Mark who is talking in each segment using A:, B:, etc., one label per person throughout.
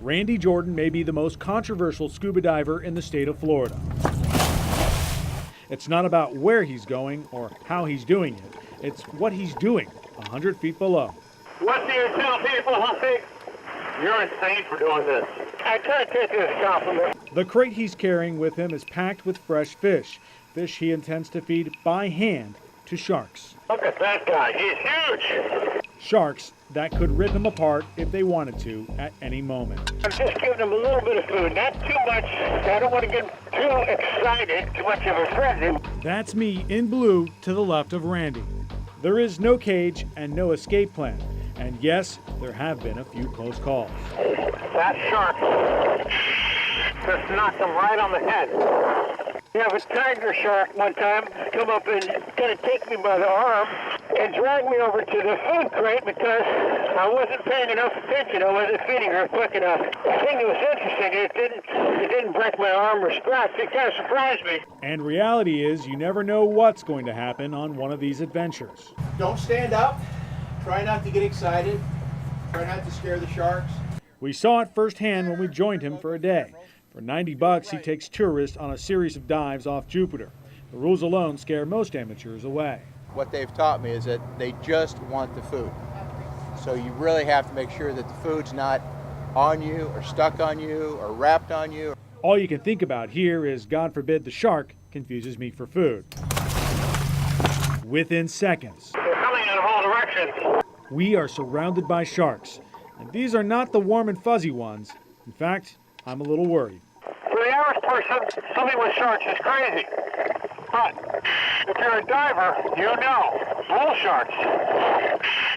A: Randy Jordan may be the most controversial scuba diver in the state of Florida. It's not about where he's going or how he's doing it. It's what he's doing 100 feet below.
B: What do you tell people who think you're insane for doing this? I try to take it as a compliment.
A: The crate he's carrying with him is packed with fresh fish. Fish he intends to feed by hand to sharks.
B: Look at that guy. He's huge.
A: Sharks that could rip him apart if they wanted to at any moment.
B: I'm just giving him a little bit of food, not too much. I don't want to get too excited, too much of a frenzy.
A: That's me in blue to the left of Randy. There is no cage and no escape plan. And yes, there have been a few close calls.
B: That shark just knocked him right on the head. You have a tiger shark one time come up and kind of take me by the arm and drag me over to the food crate because I wasn't paying enough attention. I wasn't feeding her quick enough. The thing that was interesting, it didn't break my arm or scratch. It kind of surprised me.
A: And reality is, you never know what's going to happen on one of these adventures.
C: Don't stand up. Try not to get excited. Try not to scare the sharks.
A: We saw it firsthand when we joined him for a day. For $90, he takes tourists on a series of dives off Jupiter. The rules alone scare most amateurs away.
C: What they've taught me is that they just want the food. So you really have to make sure that the food's not on you or stuck on you or wrapped on you.
A: All you can think about here is, God forbid the shark confuses me for food. Within seconds,
B: They're coming in all directions.
A: we are surrounded by sharks. And these are not the warm and fuzzy ones. In fact, I'm a little worried.
B: For the average person, swimming with sharks is crazy. But if you're a diver, you know, bull sharks,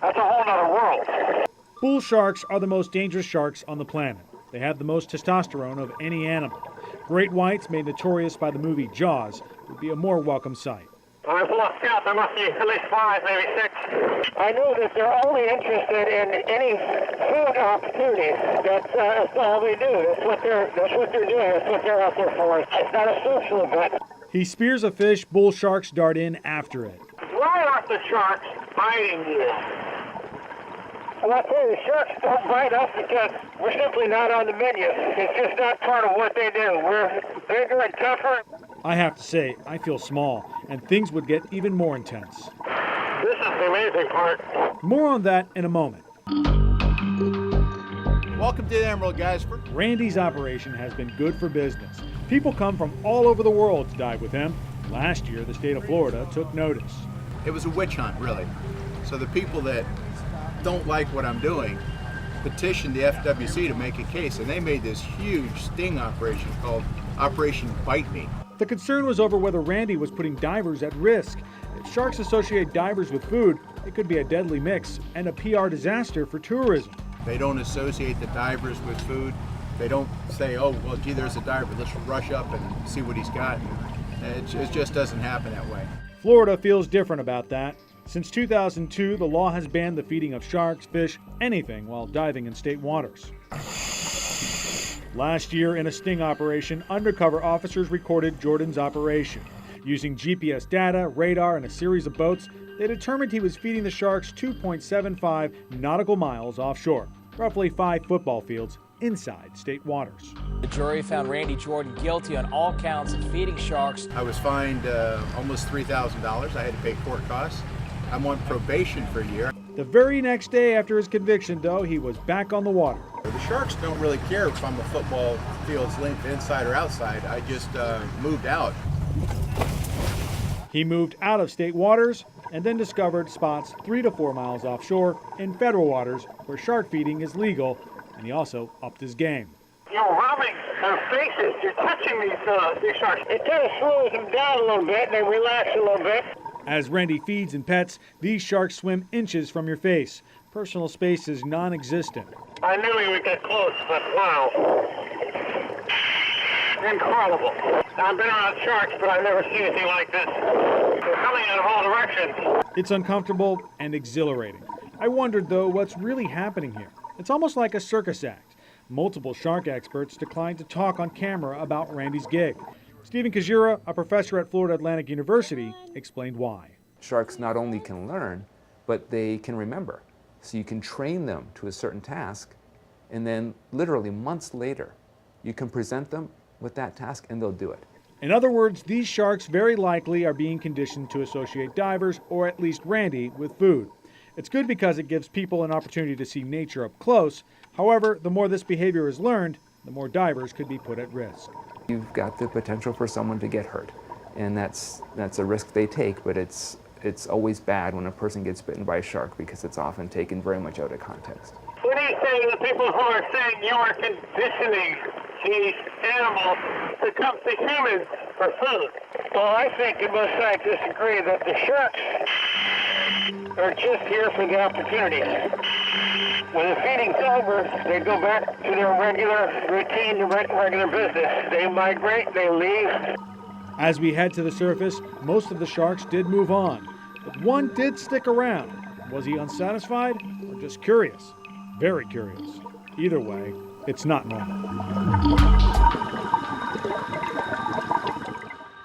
B: that's a whole other world.
A: Bull sharks are the most dangerous sharks on the planet. They have the most testosterone of any animal. Great whites, made notorious by the movie Jaws, would be a more welcome sight.
B: I've lost count. There must be at least 5, maybe 6. I know that they're only interested in any food opportunities. That's all they do. That's what they're doing. That's what they're out there for. It's not a social event.
A: He spears a fish, bull sharks dart in after it.
B: Why aren't the sharks biting you? Well, I tell you, the sharks don't bite us because we're simply not on the menu. It's just not part of what they do. We're bigger and tougher.
A: I have to say, I feel small, and things would get even more intense.
B: This is the amazing part.
A: More on that in a moment.
C: Welcome to the Emerald, guys.
A: Randy's operation has been good for business. People come from all over the world to dive with him. Last year, the state of Florida took notice.
C: It was a witch hunt, really. So the people that don't like what I'm doing petitioned the FWC to make a case, and they made this huge sting operation called Operation Bite Me.
A: The concern was over whether Randy was putting divers at risk. If sharks associate divers with food, it could be a deadly mix and a PR disaster for tourism.
C: They don't associate the divers with food. They don't say, oh, well, gee, there's a diver, let's rush up and see what he's got. It just doesn't happen that way.
A: Florida feels different about that. Since 2002, the law has banned the feeding of sharks, fish, anything while diving in state waters. Last year, in a sting operation, undercover officers recorded Jordan's operation. Using GPS data, radar, and a series of boats, they determined he was feeding the sharks 2.75 nautical miles offshore, roughly 5 football fields inside state waters.
D: The jury found Randy Jordan guilty on all counts of feeding sharks.
C: I was fined almost $3,000. I had to pay court costs. I'm on probation for a year.
A: The very next day after his conviction, though, he was back on the water.
C: The sharks don't really care if I'm a football field's length inside or outside. I just moved out.
A: He moved out of state waters and then discovered spots 3 to 4 miles offshore in federal waters where shark feeding is legal, and he also upped his game.
B: You're rubbing their faces. You're touching these sharks. It kind of slows them down a little bit, and they relax a little bit.
A: As Randy feeds and pets, these sharks swim inches from your face. Personal space is non-existent.
B: I knew he would get close, but wow. Incredible. I've been around sharks, but I've never seen anything like this. They're coming out of all directions.
A: It's uncomfortable and exhilarating. I wondered, though, what's really happening here. It's almost like a circus act. Multiple shark experts declined to talk on camera about Randy's gig. Stephen Kajira, a professor at Florida Atlantic University, explained why.
E: Sharks not only can learn, but they can remember. So you can train them to a certain task, And then literally months later, you can present them with that task and they'll do it.
A: In other words, these sharks very likely are being conditioned to associate divers, or at least Randy, with food. It's good because it gives people an opportunity to see nature up close. However, the more this behavior is learned, the more divers could be put at risk.
E: You've got the potential for someone to get hurt, and that's a risk they take, but it's always bad when a person gets bitten by a shark because it's often taken very much out of context.
B: What do you say to the people who are saying you are conditioning these animals to come to humans for food? Well, I think most scientists agree that the sharks are just here for the opportunity. When the feeding's over, they go back to their regular routine, regular business. They migrate, they leave.
A: As we head to the surface, most of the sharks did move on, but one did stick around. Was he unsatisfied or just curious? Very curious. Either way, it's not normal.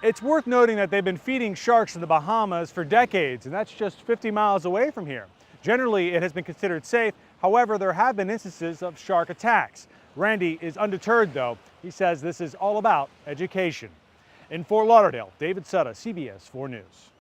A: It's worth noting that they've been feeding sharks in the Bahamas for decades, and that's just 50 miles away from here. Generally, it has been considered safe. However, there have been instances of shark attacks. Randy is undeterred, though. He says this is all about education. In Fort Lauderdale, David Sutta, CBS 4 News.